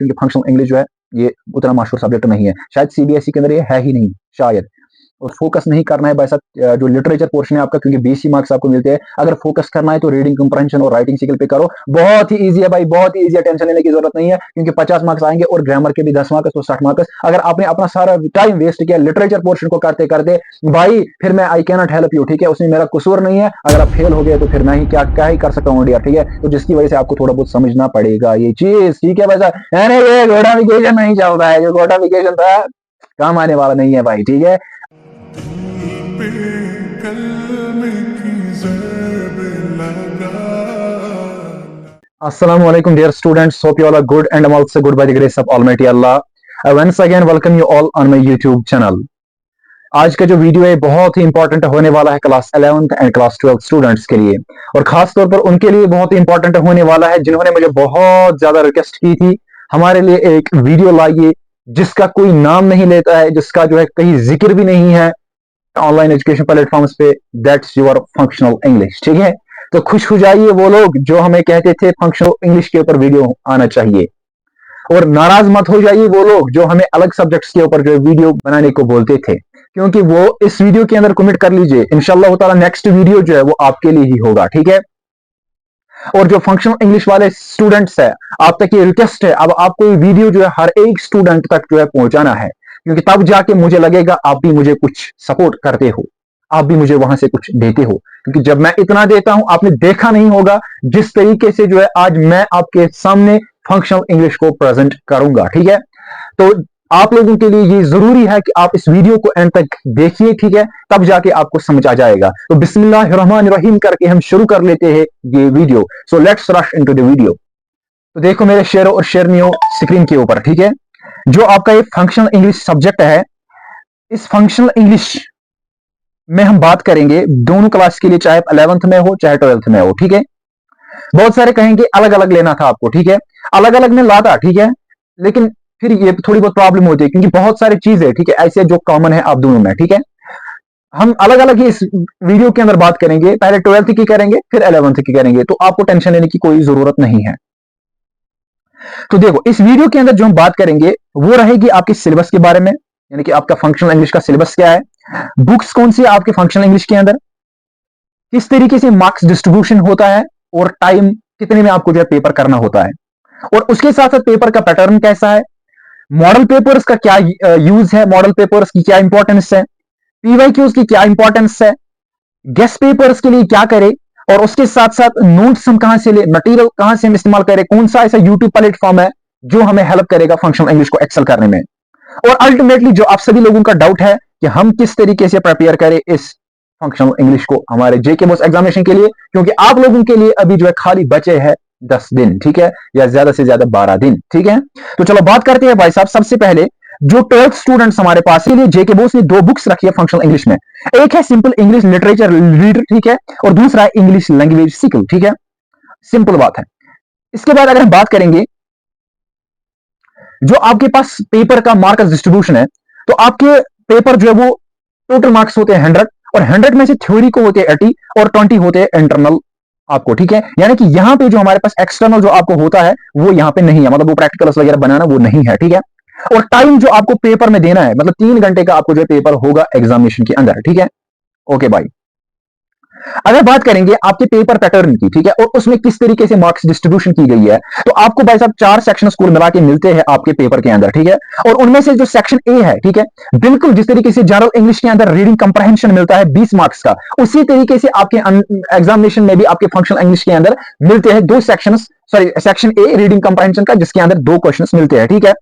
क्योंकि functional English जो है ये उतना मशहूर सब्जेक्ट नहीं है, शायद सीबीएसई के अंदर ये है ही नहीं शायद। और फोकस नहीं करना है भाई साहब जो लिटरेचर पोर्शन है आपका, क्योंकि 20 ही मार्क्स आपको मिलते हैं। अगर फोकस करना है तो रीडिंग कंप्रहेंशन और राइटिंग साइकिल पे करो, बहुत ही इजी है भाई, बहुत ही इजी है, टेंशन लेने की जरूरत नहीं है, क्योंकि 50 मार्क्स आएंगे और ग्रामर के भी 10 मार्क्स तो 60 मार्क्स। अगर आपने अपना सारा टाइम वेस्ट किया लिटरेचर पोर्शन को करते करते भाई, फिर मैं आई कैनॉट हेल्प यू, ठीक है, उसमें मेरा कसूर नहीं है। अगर आप फेल हो गए तो फिर मैं ही क्या ही कर सकता हूँ डियर, ठीक है। तो जिसकी वजह से आपको थोड़ा बहुत समझना पड़ेगा ये चीज, ठीक है भाई साहब। ये घोटाफिकेशन नहीं चल रहा है, जो घोटाफिकेशन था काम आने वाला नहीं है भाई, ठीक है। Assalamu alaikum dear students, hope you all are good and I'm also good by the grace of Almighty Allah. I once again welcome you all on my YouTube channel. आज का जो वीडियो है बहुत ही इंपॉर्टेंट होने वाला है class 11th and class 12 students के लिए, और खास तौर पर उनके लिए बहुत ही इंपॉर्टेंट होने वाला है जिन्होंने मुझे बहुत ज्यादा रिक्वेस्ट की थी हमारे लिए एक वीडियो लाइए जिसका कोई नाम नहीं लेता है, जिसका जो है कहीं जिक्र भी नहीं है ऑनलाइन एजुकेशन प्लेटफॉर्म्स पे, दैट्स योर फंक्शनल इंग्लिश, ठीक है। तो खुश हो जाइए वो लोग जो हमें कहते थे फंक्शनल इंग्लिश के ऊपर वीडियो आना चाहिए, और नाराज मत हो जाइए वो लोग जो हमें अलग सब्जेक्ट्स के ऊपर जो वीडियो बनाने को बोलते थे, क्योंकि वो इस वीडियो के अंदर कमिट कर लीजिए इंशाल्लाह ताला नेक्स्ट वीडियो जो है वो आपके लिए ही होगा, ठीक है। और जो फंक्शनल इंग्लिश वाले स्टूडेंट्स है, आप तक ये रिक्वेस्ट है, अब आपको ये वीडियो जो है हर एक स्टूडेंट तक जो है पहुंचाना है, क्योंकि तब जाके मुझे लगेगा आप भी मुझे कुछ सपोर्ट करते हो, आप भी मुझे वहां से कुछ देते हो। क्योंकि जब मैं इतना देता हूं आपने देखा नहीं होगा जिस तरीके से जो है आज मैं आपके सामने फंक्शनल इंग्लिश को प्रेजेंट करूंगा, ठीक है। तो आप लोगों के लिए ये जरूरी है कि आप इस वीडियो को एंड तक देखिए, ठीक है, तब जाके आपको समझ आ जाएगा। तो बिस्मिल्लाहिर्रहमानिर्रहीम करके हम शुरू कर लेते हैं ये video. So let's rush into the video. तो देखो मेरे शेरों और शेरनियों स्क्रीन के ऊपर, ठीक है, जो आपका ये फंक्शनल इंग्लिश सब्जेक्ट है, इस फंक्शनल इंग्लिश में हम बात करेंगे दोनों क्लास के लिए, चाहे 11th में हो चाहे 12th में हो, ठीक है। बहुत सारे कहेंगे अलग अलग लेना था आपको, ठीक है, अलग अलग में लाता, ठीक है, लेकिन फिर ये थोड़ी बहुत प्रॉब्लम होती है क्योंकि बहुत सारी चीजें, ठीक है, ऐसे जो कॉमन है आप दोनों में, ठीक है। हम अलग अलग ही इस वीडियो के अंदर बात करेंगे, पहले 12th की करेंगे फिर 11th की करेंगे, तो आपको टेंशन लेने की कोई जरूरत नहीं है। तो देखो इस वीडियो के अंदर जो हम बात करेंगे वो रहेगी आपके सिलेबस के बारे में, यानी कि आपका फंक्शनल इंग्लिश का सिलेबस क्या है, बुक्स कौन सी है आपके फंक्शनल इंग्लिश के अंदर, किस तरीके से मार्क्स डिस्ट्रीब्यूशन होता है, और टाइम कितने में आपको जो है पेपर करना होता है, और उसके साथ साथ पेपर का पैटर्न कैसा है, मॉडल पेपर्स का क्या यूज है, मॉडल पेपर्स की क्या इंपॉर्टेंस है, पीवाईक्यूज की क्या इंपॉर्टेंस है, गेस्ट पेपर्स के लिए क्या करें, और उसके साथ साथ नोट्स हम कहां से ले, मटेरियल कहां से हम इस्तेमाल करें, कौन सा ऐसा यूट्यूब प्लेटफॉर्म है जो हमें हेल्प करेगा फंक्शनल इंग्लिश को एक्सेल करने में, और अल्टीमेटली जो आप सभी लोगों का डाउट है कि हम किस तरीके से प्रिपेयर करें इस फंक्शनल इंग्लिश को हमारे जेके बोस एग्जामिनेशन के लिए, क्योंकि आप लोगों के लिए अभी जो है खाली बचे हैं 10 दिन, ठीक है, या ज्यादा से ज्यादा 12 दिन, ठीक है। तो चलो बात करते हैं भाई साहब, सबसे पहले जो 12th स्टूडेंट्स हमारे पास के लिए जेके बोस ने 2 बुक्स रखी है फंक्शनल इंग्लिश में, एक है सिंपल इंग्लिश लिटरेचर रीडर, ठीक है, और दूसरा है इंग्लिश लैंग्वेज सीक्वल, ठीक है, सिंपल बात है। इसके बाद अगर हम बात करेंगे जो आपके पास पेपर का मार्क्स डिस्ट्रीब्यूशन है, तो आपके पेपर जो है वो टोटल मार्क्स होते हैं 100, और 100 में से थ्योरी को होते हैं 80 और 20 होते हैं इंटरनल आपको, ठीक है। यानी कि यहां पे जो हमारे पास एक्सटर्नल जो आपको होता है वो यहां पे नहीं है, मतलब वो प्रैक्टिकल्स वगैरह बनाना वो नहीं है, ठीक है। और टाइम जो आपको पेपर में देना है, मतलब 3 घंटे का आपको जो पेपर होगा एग्जामिनेशन के अंदर, ठीक है। ओके भाई, अगर बात करेंगे आपके पेपर पैटर्न की, ठीक है, और उसमें किस तरीके से मार्क्स डिस्ट्रीब्यूशन की गई है, तो आपको भाई साहब 4 सेक्शन स्कूल मिला के मिलते हैं आपके पेपर के अंदर, ठीक है। और उनमें से जो सेक्शन ए है, ठीक है, बिल्कुल जिस तरीके से जनरल इंग्लिश के अंदर रीडिंग कंप्रहेंशन मिलता है 20 मार्क्स का, उसी तरीके से आपके एग्जामिनेशन में भी आपके फंक्शनल इंग्लिश के अंदर मिलते हैं 2 section, sorry section A reading comprehension का, जिसके अंदर 2 क्वेश्चन मिलते हैं, ठीक है।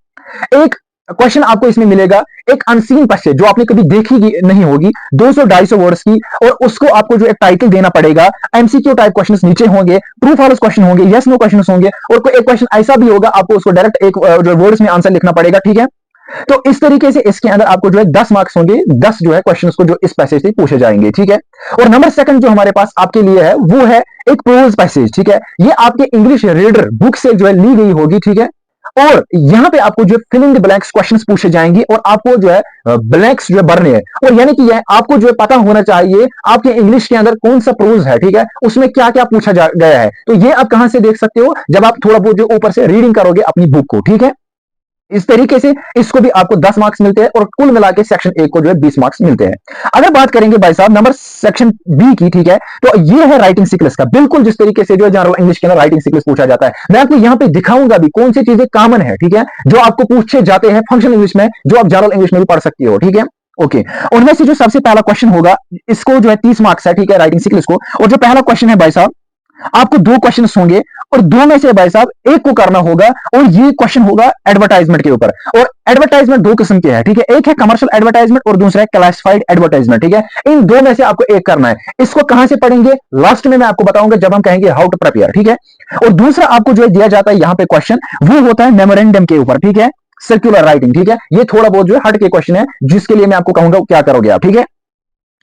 एक क्वेश्चन आपको इसमें मिलेगा, एक अनसीन पैसेज जो आपने कभी देखी नहीं होगी, 200-250 वर्ड्स की, और उसको आपको जो एक टाइटल देना पड़ेगा, एमसीक्यू टाइप क्वेश्चंस नीचे होंगे, ट्रू फॉल्स क्वेश्चन होंगे, यस नो क्वेश्चंस होंगे, और कोई एक क्वेश्चन ऐसा भी होगा आपको उसको डायरेक्ट एक जो वर्ड्स में आंसर लिखना पड़ेगा, ठीक है। तो इस तरीके से इसके अंदर आपको जो है 10 मार्क्स होंगे, 10 जो है क्वेश्चंस को जो इस पैसेज से पूछे जाएंगे, ठीक है। और नंबर सेकंड जो हमारे पास आपके लिए है वो है एक प्रोज पैसेज, ठीक है, ये आपके इंग्लिश रीडर बुक से जो है ली गई होगी, ठीक है। और यहां पे आपको जो fill in the blanks questions पूछे जाएंगे, और आपको जो है ब्लैंक्स जो है भरने हैं, और यानी कि यह आपको जो है पता होना चाहिए आपके इंग्लिश के अंदर कौन सा प्रोज है, ठीक है, उसमें क्या क्या पूछा गया है। तो ये आप कहां से देख सकते हो, जब आप थोड़ा बहुत जो ऊपर से रीडिंग करोगे अपनी बुक को, ठीक है। इस तरीके से इसको भी आपको 10 मार्क्स मिलते हैं और कुल मिला के सेक्शन ए को जो है 20 मार्क्स मिलते हैं। अगर बात करेंगे भाई साहब नंबर सेक्शन बी की, ठीक है, तो ये है राइटिंग सिक्वेंस का, बिल्कुल जिस तरीके से जो है जनरल इंग्लिश के अंदर राइटिंग सिक्वेंस पूछा जाता है। मैं आपको यहां पे दिखाऊंगा भी कौन सी चीजें कॉमन है, ठीक है, जो आपको पूछे जाते हैं फंक्शनल इंग्लिश में, जो आप जनरल इंग्लिश में भी पढ़ सकती हो, ठीक है। ओके, उनमें से जो सबसे पहला क्वेश्चन होगा, इसको जो है 30 मार्क्स है, ठीक है, राइटिंग सिक्वेंस को। और जो पहला क्वेश्चन है भाई साहब, आपको दो क्वेश्चन होंगे और दो में से भाई साहब एक को करना होगा, और ये क्वेश्चन होगा एडवर्टाइजमेंट के ऊपर। और एडवर्टाइजमेंट दो किस्म के हैं, ठीक है, एक है कमर्शियल एडवर्टाइजमेंट और दूसरा है क्लासिफाइड एडवर्टाइजमेंट, ठीक है। इन दो में से आपको एक करना है। इसको कहां से पढ़ेंगे, लास्ट में मैं आपको बताऊंगा जब हम कहेंगे हाउ टू प्रिपेयर, ठीक है। और दूसरा आपको जो दिया जाता है यहां पे क्वेश्चन, वो होता है मेमोरेंडम के ऊपर, ठीक है, सर्कुलर राइटिंग, ठीक है। ये थोड़ा बहुत जो है हट के क्वेश्चन है, जिसके लिए मैं आपको कहूंगा क्या करोगे आप, ठीक है।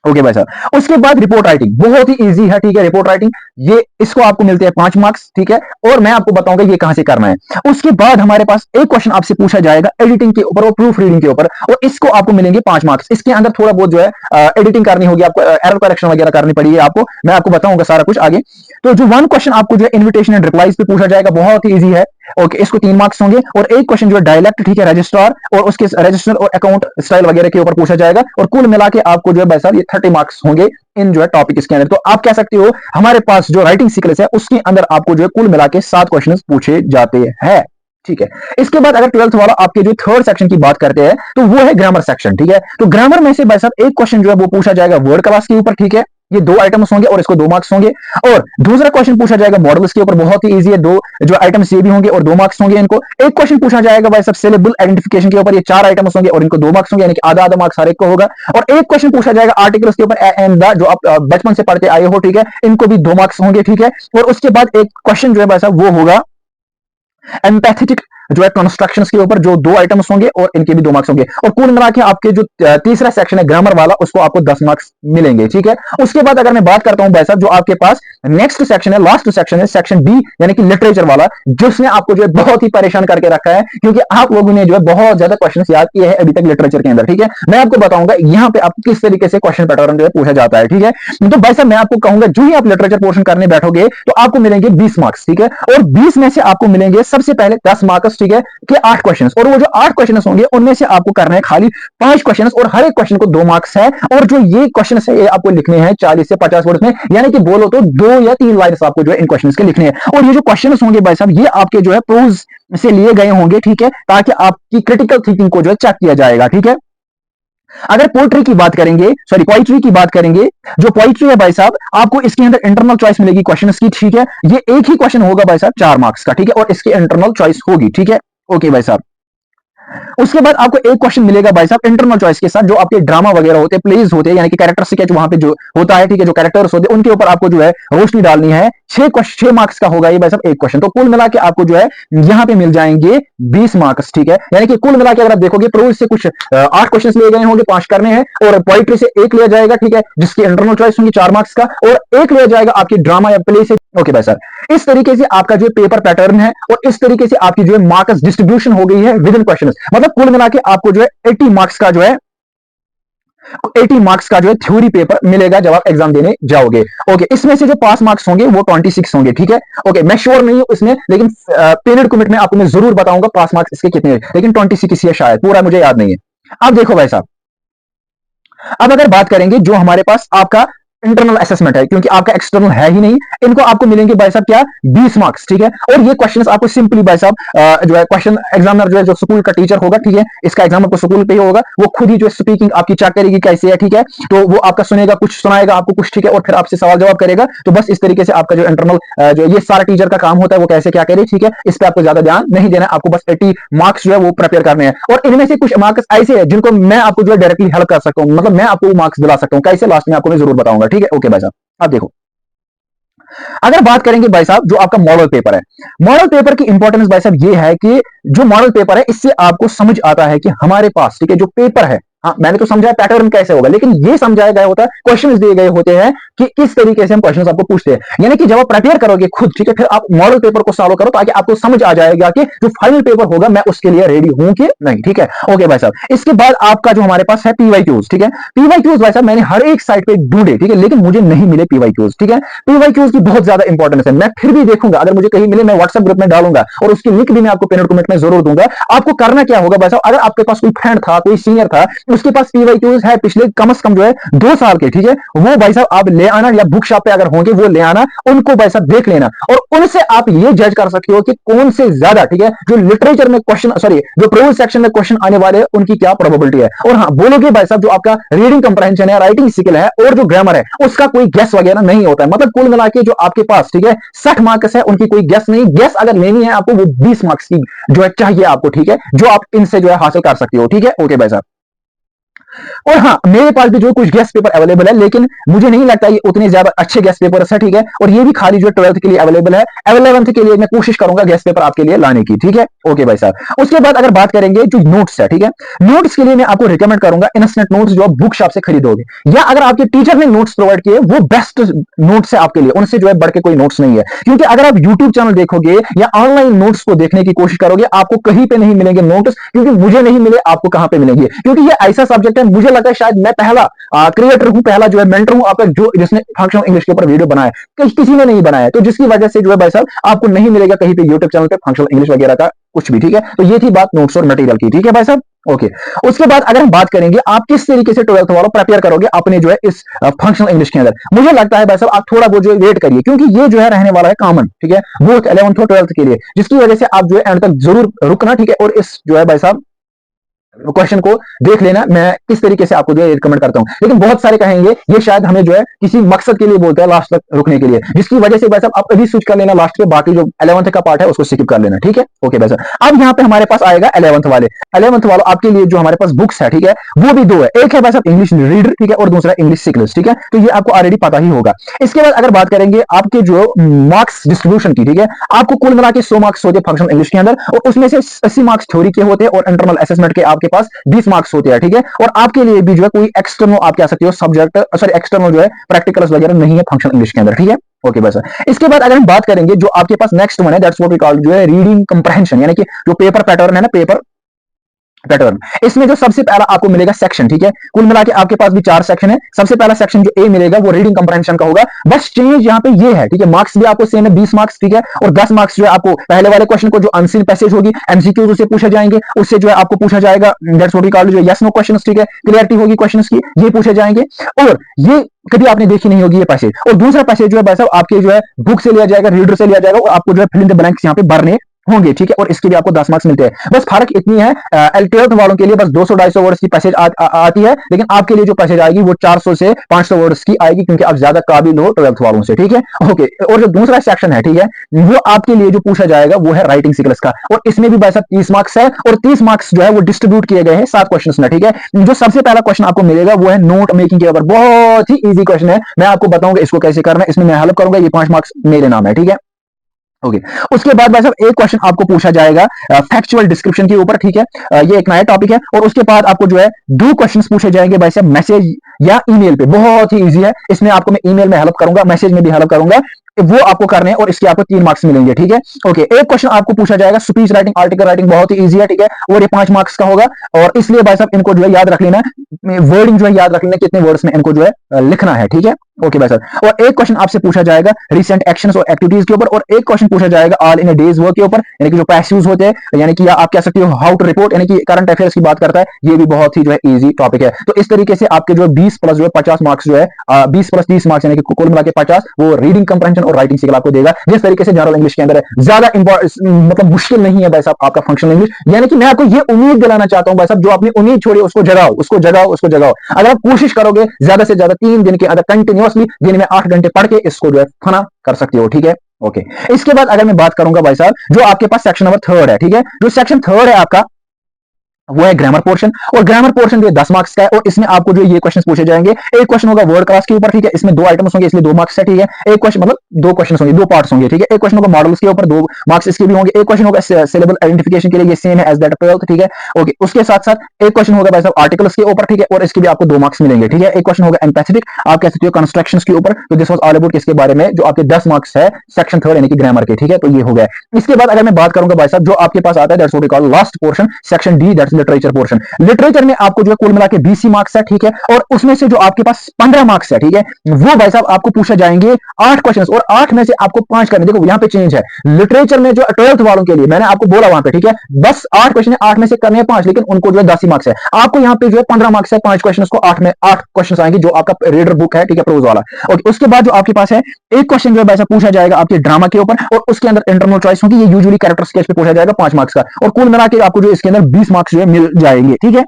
ओके भाई साहब, उसके बाद रिपोर्ट राइटिंग बहुत ही इजी है, ठीक है। रिपोर्ट राइटिंग ये इसको आपको मिलते हैं 5 मार्क्स, ठीक है, और मैं आपको बताऊंगा ये कहां से करना है। उसके बाद हमारे पास एक क्वेश्चन आपसे पूछा जाएगा एडिटिंग के ऊपर और प्रूफ रीडिंग के ऊपर, और इसको आपको मिलेंगे 5 मार्क्स। इसके अंदर थोड़ा बहुत जो है एडिटिंग करनी होगी आपको, एरर करेक्शन वगैरह करनी पड़ेगी आपको, मैं आपको बताऊंगा सारा कुछ आगे। तो जो वन क्वेश्चन आपको जो है इन्विटेशन एंड रिप्लाईज पे पूछा जाएगा, बहुत ही ईजी है। ओके, इसको 3 मार्क्स होंगे। और एक क्वेश्चन जो है डायलेक्ट, ठीक है, रजिस्ट्रार और उसके रजिस्टर और अकाउंट स्टाइल वगैरह के ऊपर पूछा जाएगा, और कुल मिला के आपको जो है भाई साहब ये 30 मार्क्स होंगे इन जो है टॉपिक इसके अंदर। तो आप कह सकते हो हमारे पास जो राइटिंग सीक्वेंस है उसके अंदर आपको जो है कुल मिला के 7 क्वेश्चन पूछे जाते हैं, ठीक है। इसके बाद अगर 12th वाला आपके जो थर्ड सेक्शन की बात करते हैं, तो वो है ग्रामर सेक्शन, ठीक है। तो ग्रामर में से भाई साहब एक क्वेश्चन जो है वो पूछा जाएगा वर्ड क्लास के ऊपर, ठीक है, ये 2 आइटम्स होंगे और इसको 2 मार्क्स होंगे। और दूसरा क्वेश्चन पूछा जाएगा मॉडल्स के ऊपर, बहुत ही इजी है, 2 जो आइटम्स ये भी होंगे और 2 मार्क्स होंगे इनको। एक क्वेश्चन पूछा जाएगा भाई साहब सिलेबल आइडेंटिफिकेशन के ऊपर, ये 4 आइटम्स होंगे और इनको 2 मार्क्स होंगे, यानी कि आधा आधा मार्क्स हर एक को होगा। और एक क्वेश्चन पूछा जाएगा आर्टिकल्स के ऊपर, एंड द, जो आप बचपन से पढ़ते आए हो, ठीक है, इनको भी 2 मार्क्स होंगे, ठीक है। और उसके बाद एक क्वेश्चन जो है भाई साहब वो होगा एम्पैथेटिक जो है कंस्ट्रक्शंस के ऊपर, जो 2 आइटम्स होंगे और इनके भी 2 मार्क्स होंगे। और कुल मिला के आपके जो तीसरा सेक्शन है ग्रामर वाला, उसको आपको 10 मार्क्स मिलेंगे, ठीक है। उसके बाद अगर मैं बात करता हूं भाई साहब, जो आपके पास नेक्स्ट सेक्शन है, लास्ट सेक्शन है, सेक्शन बी, यानी कि लिटरेचर वाला, जिसने आपको जो है बहुत ही परेशान करके रखा है, क्योंकि आप लोगों ने जो है बहुत ज्यादा क्वेश्चन याद किए हैं अभी तक लिटरेचर के अंदर, ठीक है। मैं आपको बताऊंगा यहाँ पे आपको किस तरीके से क्वेश्चन पैटर्न जो है पूछा जाता है, ठीक है। तो भाई साहब मैं आपको कहूंगा जो ही आप लिटरेचर पोर्शन करने बैठोगे तो आपको मिलेंगे 20 मार्क्स, ठीक है। और 20 में से आपको मिलेंगे सबसे पहले 10 मार्क्स, ठीक है, कि 8 क्वेश्चंस, और वो जो 8 क्वेश्चंस होंगे उनमें से आपको करना है खाली 5 क्वेश्चंस, और हर एक क्वेश्चन को 2 मार्क्स है। और जो ये क्वेश्चंस है ये आपको लिखने हैं 40 से 50 वर्ड्स में, यानी कि बोलो तो 2 या 3 लाइन्स आपको जो है इन क्वेश्चंस के लिखने हैं। और ये जो क्वेश्चंस होंगे भाई साहब ये आपके जो है प्रोज से लिए गए होंगे, ठीक है, ताकि आपकी क्रिटिकल थिंकिंग को जो है चेक किया जाएगा, ठीक है। अगर पोइट्री की बात करेंगे, सॉरी पोइट्री की बात करेंगे, जो पोइट्री है भाई साहब आपको इसके अंदर इंटरनल चॉइस मिलेगी क्वेश्चंस की, ठीक है। ये एक ही क्वेश्चन होगा भाई साहब 4 मार्क्स का, ठीक है, और इसकी इंटरनल चॉइस होगी, ठीक है। ओके भाई साहब, उसके बाद आपको एक क्वेश्चन मिलेगा भाई साहब इंटरनल चॉइस के साथ, जो आपके ड्रामा वगैरह होते हैं, प्लेज होते हैं, यानी कि कैरेक्टर स्केच वहां पे जो होता है, ठीक है, जो कैरेक्टर्स होते हैं उनके ऊपर आपको जो है रोशनी डालनी है। 6 मार्क्स का होगा ये भाई साहब एक क्वेश्चन। तो कुल मिला के आपको जो है यहाँ पे मिल जाएंगे 20 मार्क्स, ठीक है। यानी कि कुल मिला के अगर आप देखोगे प्रोज से कुछ 8 क्वेश्चन लिए गए होंगे, 5 करने हैं, और पोइट्री से 1 लिया जाएगा, ठीक है, जिसकी इंटरनल चॉइस होंगी 4 मार्क्स का, और 1 लिया जाएगा आपकी ड्रामा या प्ले से। ओके भाई साहब, इस तरीके से आपका जो पेपर पैटर्न है और इस तरीके से आपकी जो है मार्क्स डिस्ट्रीब्यूशन हो गई है विद इन क्वेश्चन। मतलब कुल मिला के आपको जो है 80 मार्क्स का जो है 80 मार्क्स का जो है थ्योरी पेपर मिलेगा जब आप एग्जाम देने जाओगे। ओके, इसमें से जो पास मार्क्स होंगे वो 26 होंगे, ठीक है। ओके, मैं श्योर नहीं हूं इसमें, लेकिन पीरियड कमिट में आपको मैं जरूर बताऊंगा पास मार्क्स इसके कितने हैं, लेकिन 26 है शायद, पूरा मुझे याद नहीं है। अब देखो भाई साहब, अब अगर बात करेंगे जो हमारे पास आपका इंटरनल असेसमेंट है, क्योंकि आपका एक्सटर्नल है ही नहीं, इनको आपको मिलेंगे भाई साहब क्या 20 मार्क्स, ठीक है। और ये क्वेश्चंस आपको सिंपली भाई साहब जो है क्वेश्चन एग्जामिनर जो है, जो स्कूल का टीचर होगा, ठीक है, इसका एग्जाम आपको स्कूल पे ही होगा, वो खुद ही जो स्पीकिंग आपकी चेक करेगी कैसे है, ठीक है। तो वो आपका सुनेगा कुछ, सुनाएगा आपको कुछ, ठीक है, और फिर आपसे सवाल जवाब करेगा। तो बस इस तरीके से आपका जो इंटरनल जो ये सारा टीचर का काम होता है वो कैसे क्या करे, ठीक है, इस पर आपको ज्यादा ध्यान नहीं देना, आपको बस 80 मार्क्स जो है वो प्रिपेयर करने हैं। और इनमें से कुछ मार्क्स ऐसे हैं जिनको मैं आपको जो है डायरेक्टली हेल्प कर सकता हूं, मतलब मैं आपको मार्क्स दिला सकता हूं, कैसे लास्ट में आपको मैं जरूर बताऊंगा, ठीक है। ओके भाई साहब, अब देखो, अगर बात करेंगे भाई साहब जो आपका मॉडल पेपर है, मॉडल पेपर की इंपॉर्टेंस भाई साहब ये है कि जो मॉडल पेपर है इससे आपको समझ आता है कि हमारे पास, ठीक है, जो पेपर है हाँ, मैंने तो समझाया पैटर्न कैसे होगा, लेकिन ये समझाया गया होता है, क्वेश्चंस दिए गए होते हैं कि किस तरीके से हम क्वेश्चंस आपको पूछते हैं। यानी कि जब आप प्रिपेयर करोगे खुद, ठीक है, फिर आप मॉडल पेपर को सॉल्व करो ताकि आपको समझ आ जाएगा कि जो फाइनल पेपर होगा मैं उसके लिए रेडी हूं कि नहीं। ठीक है, ओके भाई साहब। इसके बाद आपका जो हमारे पास है पीवाईक्यूज, ठीक है, पीवाईक्यूज भाई साहब मैंने हर एक साइट पे ढूंढे, ठीक है, लेकिन मुझे नहीं मिले पीवाईक्यूज। ठीक है, पीवाईक्यूज की बहुत ज्यादा इंपॉर्टेंस है, मैं फिर भी देखूंगा, अगर मुझे कहीं मिले मैं व्हाट्सएप ग्रुप में डालूंगा और उसकी लिंक भी मैं आपको पिन कमेंट में जरूर दूंगा। आपको करना क्या होगा भाई साहब, अगर आपके पास कोई फ्रेंड था, कोई सीनियर था, उसके पास पीवाईक्यूज है पिछले कम से कम जो है 2 साल के, ठीक है, वो भाई साहब आप ले आना, या बुक शॉप पे अगर होंगे वो ले आना, उनको भाई साहब देख लेना और उनसे आप ये जज कर सकते हो कि कौन से ज्यादा, ठीक है, जो लिटरेचर में क्वेश्चन, सॉरी, जो प्रोज सेक्शन में क्वेश्चन आने वाले हैं उनकी क्या प्रोबेबिलिटी है। और हाँ, बोलोगे भाई साहब जो आपका रीडिंग कंप्रहेंशन है, राइटिंग स्किल है और जो ग्रामर है उसका कोई गेस वगैरह नहीं होता है। मतलब कुल मिला के जो आपके पास, ठीक है, 60 मार्क्स है, उनकी कोई गेस नहीं, गेस अगर लेनी है आपको वो 20 मार्क्स की जो है चाहिए आपको, ठीक है, जो आप इनसे जो है हासिल कर सकते हो। ठीक है, ओके भाई साहब। और हाँ, मेरे पास भी जो कुछ गेस्ट पेपर अवेलेबल है, लेकिन मुझे नहीं लगता ये उतने ज्यादा अच्छे गेस्ट पेपर है, ठीक है, और ये भी खाली जो 12th के लिए अवेलेबल है। 11th के लिए मैं कोशिश करूंगा गेस्ट पेपर आपके लिए लाने की। ठीक है, ओके भाई साहब। उसके बाद अगर बात करेंगे जो नोट्स है, ठीक है, नोट्स के लिए मैं आपको रिकमेंड करूंगा इंस्टेंट नोट्स जो आप बुक शॉप से खरीदोगे, या अगर आपके टीचर ने नोट्स प्रोवाइड किए वो बेस्ट नोट्स है आपके लिए, उनसे जो है बढ़ के कोई नोट्स नहीं है। क्योंकि अगर आप यूट्यूब चैनल देखोगे या ऑनलाइन नोट्स को देखने की कोशिश करोगे, आपको कहीं पे नहीं मिलेंगे नोट्स, क्योंकि मुझे नहीं मिले, आपको कहां पे मिलेंगे, क्योंकि ये ऐसा सब्जेक्ट है, मुझे लगता है शायद मैं पहला क्रिएटर हूं, पहला जो है मेंटर हूं आपका जो जिसने फंक्शनल इंग्लिश के ऊपर वीडियो बनाया, किसी ने नहीं बनाया, तो जिसकी वजह से जो है भाई साहब आपको नहीं मिलेगा कहीं पे यूट्यूब चैनल पे फंक्शनल इंग्लिश वगैरह का कुछ भी। ठीक है, तो ये थी बात नोट्स और मटेरियल की। ठीक है भाई साहब, ओके। उसके बाद अगर हम बात करेंगे आप किस तरीके से 12th वालों प्रिपेयर करोगे अपने जो है इस फंक्शनल इंग्लिश के अंदर, मुझे लगता है भाई साहब आप थोड़ा वो जो वेट करिए, क्योंकि ये जो है रहने वाला है कॉमन, ठीक है, वो 11th और 12th के लिए, जिसकी वजह से आप जो है एंड तक जरूर रुकना। ठीक है, और इस जो है भाई साहब क्वेश्चन को देख लेना, मैं किस तरीके से आपको जो है रिकमेंड करता हूं। लेकिन बहुत सारे कहेंगे ये शायद हमें जो है किसी मकसद के लिए बोलते हैं लास्ट तक रुकने के लिए, जिसकी वजह से भाई साहब आप अभी स्विच कर लेना लास्ट पे, बाकी जो 11th का पार्ट है उसको स्किप कर लेना। ठीक है, ओके भाई साहब। अब यहाँ पे हमारे पास आएगा 11th वाले, 11th वालों आपके लिए जो हमारे पास बुक्स है, ठीक है, वो भी दो है, एक है भाई साहब इंग्लिश रीडर, ठीक है, और दूसरा इंग्लिश सिक्लिस्ट। ठीक है, तो ये आपको ऑलरेडी पता ही होगा। इसके बाद अगर बात करेंगे आपके जो मार्क्स डिस्ट्रीब्यूशन की, ठीक है, आपको कुल मिला के 100 मार्क्स होते हैं फंक्शनल इंग्लिश के अंदर, और उसमें से 80 मार्क्स थ्योरी के होते हैं और इंटरनल असेसमेंट के आपके पास 20 मार्क्स होते हैं। ठीक है, और आपके लिए भी जो है कोई एक्सटर्नल आप कह सकते हो सब्जेक्ट, सॉरी एक्सटर्नल जो है प्रैक्टिकल्स वगैरह नहीं है फंक्शनल इंग्लिश के अंदर। ठीक है, ओके बस। इसके बाद अगर हम बात करेंगे जो आपके पास नेक्स्ट वन है, दैट्स व्हाट वी कॉल जो है रीडिंग कंप्रहेंशन, यानी कि जो पेपर पैटर्न है ना, पेपर पैटर्न, इसमें जो सबसे पहला आपको मिलेगा सेक्शन, ठीक है, कुल मिला के आपके पास भी 4 सेक्शन है। सबसे पहला सेक्शन जो ए मिलेगा वो रीडिंग कंप्रहेंशन का होगा, बस चेंज यहाँ पे ये है, ठीक है, मार्क्स भी आपको सेम है 20 मार्क्स, ठीक है, और 10 मार्क्स जो है आपको पहले वाले क्वेश्चन को जो अनसीन पैसेज होगी एमसीक्यूज उससे पूछे जाएंगे, उससे जो है आपको पूछा जाएगा दैट्स व्हाट वी कॉल जो यस नो क्वेश्चंस, ठीक है, क्लियरिटी होगी क्वेश्चंस की, ये पूछे जाएंगे, और ये कभी आपने देखी नहीं होगी ये पैसेज। और दूसरा पैसेज जो है भाई साहब आपके जो है बुक से लिया जाएगा, रीडर से लिया जाएगा, और आपको जो है फिल इन द ब्लैंक्स यहाँ पे भरने होंगे। ठीक है, और इसके भी आपको 10 मार्क्स मिलते हैं। बस फर्क इतनी है, 12th वालों के लिए बस 200-250 वर्ड्स की पैसेज आती है, लेकिन आपके लिए जो पैसेज आएगी वो 400 से 500 वर्ड्स की आएगी, क्योंकि आप ज्यादा काबिल हो 12th वालों से। ठीक है, ओके। और जो दूसरा सेक्शन है, ठीक है, वो आपके लिए जो पूछा जाएगा वो है राइटिंग स्किल्स का, और इसमें भी भाई साहब 30 मार्क्स है, और 30 मार्क्स जो है वो डिस्ट्रीब्यूट किए गए हैं 7 क्वेश्चन में। ठीक है, जो सबसे पहला क्वेश्चन आपको मिलेगा वो है नोट मेकिंग के ऊपर, बहुत ही ईजी क्वेश्चन है, मैं आपको बताऊंगा इसको कैसे करना है, इसमें मैं हेल्प करूंगा, ये 5 मार्क्स मेरे नाम है। ठीक है, ओके। उसके बाद भाई साहब एक क्वेश्चन आपको पूछा जाएगा फैक्चुअल डिस्क्रिप्शन के ऊपर, ठीक है, ये एक नया टॉपिक है, और उसके बाद आपको जो है 2 क्वेश्चंस पूछे जाएंगे भाई साहब मैसेज या ईमेल पे, बहुत ही इजी है, इसमें आपको मैं ईमेल में हेल्प करूंगा, मैसेज में भी हेल्प करूंगा, वो आपको करने हैं, और इसके आपको 3 मार्क्स मिलेंगे। ठीक है, ओके। एक क्वेश्चन आपको पूछा जाएगा स्पीच राइटिंग, आर्टिकल राइटिंग, बहुत ही इजी है, ठीक है, और ये 5 मार्क्स का होगा, और इसलिए भाई साहब इनको जो है याद रख लेना, वर्डिंग जो है याद रख लेना, कितने वर्ड्स में इनको जो है लिखना है। ठीक है, ओके भाई साहब। और एक क्वेश्चन आपसे पूछा जाएगा रिसेंट एक्शंस और एक्टिविटीज के ऊपर, और एक क्वेश्चन पूछा जाएगा all in a days work के ऊपर, यानी कि जो पैसिव्स होते हैं, यानी कि आप कह सकते हो हाउ टू रिपोर्ट, यानी कि करंट अफेयर्स की बात करता है, ये भी बहुत ही जो है इजी टॉपिक है। तो इस तरीके से आपके जो 20 प्लस जो है 50 मार्क्स जो है 20 प्लस 30 मार्क्स यानी कि कुल मिला के 50 वो रीडिंग कंप्रहेंशन और राइटिंग स्किल आपको देगा, जिस तरीके से जनरल इंग्लिश के अंदर है। ज्यादा मतलब मुश्किल नहीं है भाई साहब आपका फंक्शनल इंग्लिश, यानी कि मैं आपको ये उम्मीद दिलाना चाहता हूं भाई साहब, जो अपनी उम्मीद छोड़िए उसको जगाओ, उसको जगाओ, उसको जगाओ। अगर आप कोशिश करोगे ज्यादा से ज्यादा 3 दिन के अंदर कंटिन्यूअसली दिन में 8 घंटे पढ़ के इसको जो है फना कर सकते हो। ठीक है, ओके। इसके बाद अगर मैं बात करूंगा भाई साहब जो आपके पास सेक्शन नंबर 3 है, ठीक है, जो सेक्शन 3 है आपका वो है ग्रामर पोर्शन। और ग्रामर पोर्शन जो 10 मार्क्स का है, और इसमें आपको जो ये क्वेश्चन पूछे जाएंगे। एक क्वेश्चन होगा वर्ड क्लास के ऊपर, ठीक है, इसमें 2 आइटम्स होंगे इसलिए 2 मार्क्स है, ठीक है। एक क्वेश्चन मतलब 2 क्वेश्चन होंगे, 2 पार्ट्स होंगे, ठीक है। एक क्वेश्चन होगा मॉडल्स के ऊपर, 2 मार्क्स इसके भी होंगे। एक क्वेश्चन होगा सिलेबल आइडेंटिफिकेशन के लिए, ये सेम है एज दैट 12th, ठीक है। ओके, उसके साथ साथ एक क्वेश्चन होगा भाई साहब आर्टिकल्स के ऊपर, ठीक है, और इसके भी आपको 2 मार्क्स मिलेंगे, ठीक है। एक क्वेश्चन होगा एम्पैथेटिक, आप कह सकते हो कंस्ट्रक्शंस के ऊपर, तो दिस वाज ऑल अबाउट किसके बारे में, जो आपके 10 मार्क्स है सेक्शन 3 यानी कि ग्रामर के, ठीक है। तो ये हो गया। इसके बाद अगर मैं बात करूंगा भाई साहब जो आपके पास आता है, that's what we call last portion, section D, that's literature portion. Literature में आपको जो है कुल मिला के 20 मार्क्स है, ठीक है। और उसमें से जो आपके पास 15 मार्क्स है, ठीक है, वो भाई साहब आपको पूछा जाएंगे 8 क्वेश्चंस, और 8 में से आपको 5 करने। देखो यहां पे चेंज है, लिटरेचर में जो 12th वालों के लिए मैंने आपको बोला वहां पे, ठीक है, बस 8 क्वेश्चन है, 8 में से करने हैं 5, लेकिन उनको जो है 10 ही मार्क्स है। आपको यहाँ पे जो है 15 मार्क्स है, 5 क्वेश्चन को 8 में 8 क्वेश्चन आएंगे, जो आपका रीडर बुक है, ठीक है, प्रोज वाला। ओके, उसके बाद जो आपके पास है एक क्वेश्चन जो है वैसा पूछा जाएगा आपके ड्रामा के ऊपर, और उसके अंदर इंटरनल चॉइस होगी, ये यूजुअली कैरेक्टर स्केच पे पूछा जाएगा 5 मार्क्स का, और कुल मिला के आपको जो इसके अंदर 20 मार्क्स जो है मिल जाएंगे, ठीक है।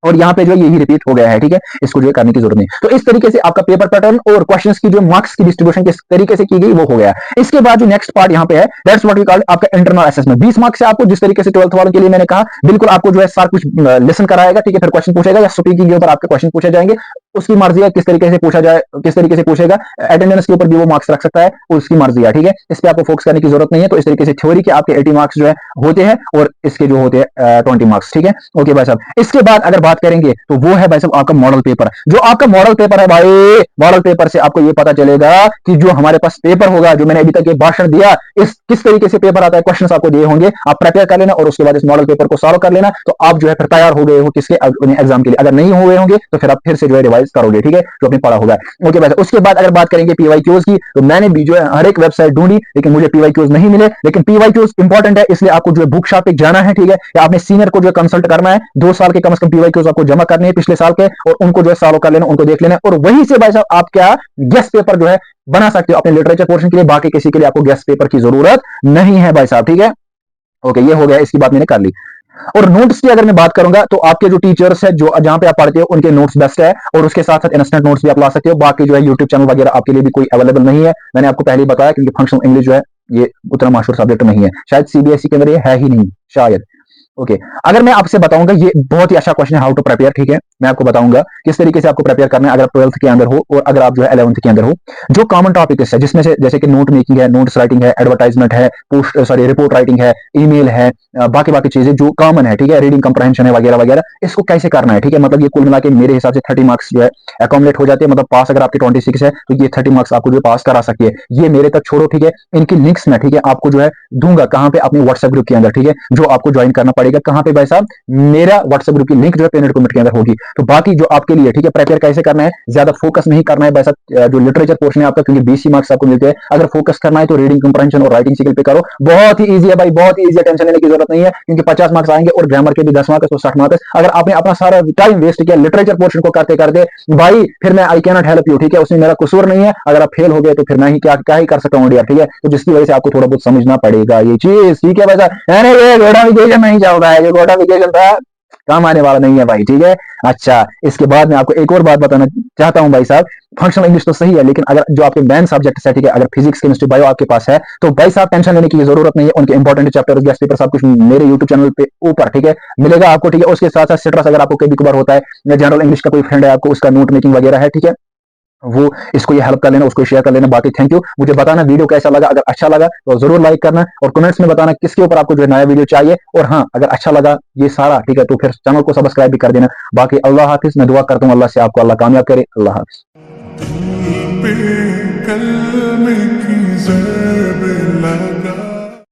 और यहाँ पे जो यही रिपीट हो गया है, ठीक है, इसको जो है करने की जरूरत नहीं। तो इस तरीके से आपका पेपर पैटर्न और क्वेश्चंस की जो मार्क्स की डिस्ट्रीब्यूशन किस तरीके से की गई वो हो गया। इसके बाद जो नेक्स्ट पार्ट यहाँ पे है, दैट्स व्हाट वी कॉल आपका इंटरनल असेसमेंट। 20 मार्क्स से आपको जिस तरीके से 12th वालों के लिए मैंने कहा, बिल्कुल आपको जो है सारा कुछ लेसन कराएगा, ठीक है, फिर क्वेश्चन पूछेगा या स्पीकिंग के ऊपर आपके क्वेश्चन पूछे जाएंगे, उसकी मर्जी है किस तरीके से पूछा जाए, किस तरीके से पूछेगा। अटेंडेंस के ऊपर भी वो मार्क्स रख सकता है, उसकी मर्जी है, ठीक है। इस पे आपको फोकस करने की जरूरत नहीं है। तो इस तरीके से थ्योरी के आपके 80 मार्क्स जो है होते हैं, और इसके जो होते हैं 20 मार्क्स, ठीक है। ओके भाई साहब, इसके बाद अगर बात करेंगे तो वो है भाई साहब आपका मॉडल पेपर। जो आपका मॉडल पेपर है भाई, मॉडल पेपर से आपको ये पता चलेगा कि जो हमारे पास पेपर होगा, जो मैंने अभी तक ये भाषण दिया, इस किस तरीके से पेपर आता है, क्वेश्चंस आपको दिए होंगे, आप प्रिपेयर कर लेना, और उसके बाद इस मॉडल पेपर को सॉल्व कर लेना, तो आप जो है फिर तैयार हो गए हो किसके एग्जाम के लिए। अगर नहीं हुए होंगे तो फिर आप फिर से जो है रिवाइज करोगे, ठीक है, जो आपने पढ़ा होगा। ओके भाई, उसके बाद अगर बात करेंगे पीवाईक्यूज की, तो मैंने भी जो है हर एक वेबसाइट ढूंढी, लेकिन मुझे पीवाईक्यूज नहीं मिले। लेकिन पीवाईक्यूज इंपॉर्टेंट है, इसलिए आपको जो है बुक शॉप पे जाना है, ठीक है, या आपने सीनियर को जो है कंसल्ट करना है। 2 साल के कम से कम पीवाईक्यूज आपको जमा करने हैं पिछले साल के, और उनको जो है सॉल्व कर लेना, उनको देख लेना, और वहीं से भाई साहब आप क्या गेस्ट पेपर जो है बना सकते हो अपने लिटरेचर पोर्शन के लिए। बाकी किसी के लिए आपको गेस्ट पेपर की जरूरत नहीं है भाई साहब, ठीक है। ओके, ये हो गया, इसकी बात मैंने कर ली। और नोट्स की अगर मैं बात करूंगा, तो आपके जो टीचर्स है, जो जहां पे आप पढ़ते हो, उनके नोट्स बेस्ट है, और उसके साथ साथ इंस्टेंट नोट्स भी आप ला सकते हो। बाकी जो है यूट्यूब चैनल वगैरह आपके लिए भी कोई अवेलेबल नहीं है, मैंने आपको पहले ही बताया, क्योंकि फंक्शनल इंग्लिश जो है ये उतना मशहूर सब्जेक्ट नहीं है, शायद सीबीएसई के अंदर ये है ही नहीं, शायद। ओके, अगर मैं आपसे बताऊंगा, ये बहुत ही अच्छा क्वेश्चन है, हाउ टू प्रिपेयर, ठीक है, मैं आपको बताऊंगा किस तरीके से आपको प्रिपेयर करना है अगर 12th के अंदर हो, और अगर आप जो है 11th के अंदर हो। जो कॉमन टॉपिक्स है, जिसमें से जैसे कि नोट मेकिंग है, नोट्स राइटिंग है, एडवर्टाइजमेंट है, पोस्ट सॉरी रिपोर्ट राइटिंग है, ईमेल है, बाकी बाकी चीजें जो कॉमन है, ठीक है, रीडिंग कंप्रहेंशन है वगैरह वगैरह, इसको कैसे करना है, ठीक है। मतलब ये कुल मिला के मेरे हिसाब से 30 मार्क्स जो है अकोमोडेट हो जाते हैं। मतलब पास अगर आपके 26 है, तो ये 30 मार्क्स आपको जो पास करा सकती है। ये मेरे तक छोड़ो, ठीक है, इनकी लिंक्स में, ठीक है, आपको जो है दूंगा कहां पे, अपने व्हाट्सएप ग्रुप के अंदर, ठीक है, जो आपको ज्वाइन करना पड़ेगा कहां पे भाई साहब, मेरा व्हाट्सएप ग्रुप की लिंक जो है पेनेट कमेंट के अंदर होगी। तो बाकी जो आपके लिए, ठीक है, प्रिपेयर कैसे करना है, ज्यादा फोकस नहीं करना है भाई साहब, जो लिटरेचर पोर्शन है आपका, क्योंकि 20 मार्क्स आपको मिलते हैं। अगर फोकस करना है तो रीडिंग कंप्रहेंशन और राइटिंग स्किल पे करो, बहुत ही ईजी है भाई, बहुत ही ईजी है, टेंशन लेने की जरूरत नहीं है, क्योंकि 50 मार्क्स आएंगे, और ग्रामर के भी 10 मार्क्स, तो 60 मार्क्स। अगर आपने अपना सारा टाइम वेस्ट किया लिटरेचर पोर्शन को करते करते भाई, फिर मैं I can not help you, ठीक है, उसमें मेरा कसूर नहीं है। अगर आप फेल हो गए तो फिर मैं ही क्या ही कर सकता हूँ यार, ठीक है। तो जिसकी वजह से आपको थोड़ा बहुत समझना पड़ेगा ये चीज, ठीक है भाई साहब। ये नोटिफिकेशन नहीं चल रहा है, ये नोटिफिकेशन था, काम आने वाला नहीं है भाई, ठीक है। अच्छा, इसके बाद मैं आपको एक और बात बताना चाहता हूं भाई साहब, फंक्शनल इंग्लिश तो सही है, लेकिन अगर जो आपके मेन सब्जेक्ट है, ठीक है, अगर फिजिक्स केमिस्ट्री बायो आपके पास है, तो भाई साहब टेंशन लेने की जरूरत नहीं है। उनके इंपॉर्टेंट चैप्टर गेस्ट पेपर सब कुछ मेरे यूट्यूब चैनल पे ऊपर, ठीक है, मिलेगा आपको, ठीक है। उसके साथ साथ सिट्रस अगर आपको कभी कभार होता है, या जनरल इंग्लिश का कोई फ्रेंड है आपको, उसका नोट मेकिंग वगैरह है, ठीक है, वो इसको ये हेल्प कर लेना, उसको शेयर कर लेना। बाकी थैंक यू, मुझे बताना वीडियो कैसा लगा, अगर अच्छा लगा तो जरूर लाइक करना, और कमेंट्स में बताना किसके ऊपर आपको जो है नया वीडियो चाहिए। और हाँ, अगर अच्छा लगा ये सारा, ठीक है, तो फिर चैनल को सब्सक्राइब भी कर देना। बाकी अल्लाह हाफिज, मैं दुआ करता हूँ अल्लाह से आपको अल्लाह कामयाब करे। अल्लाह हाफिज। दिल पे कलम की ज़रब लगा।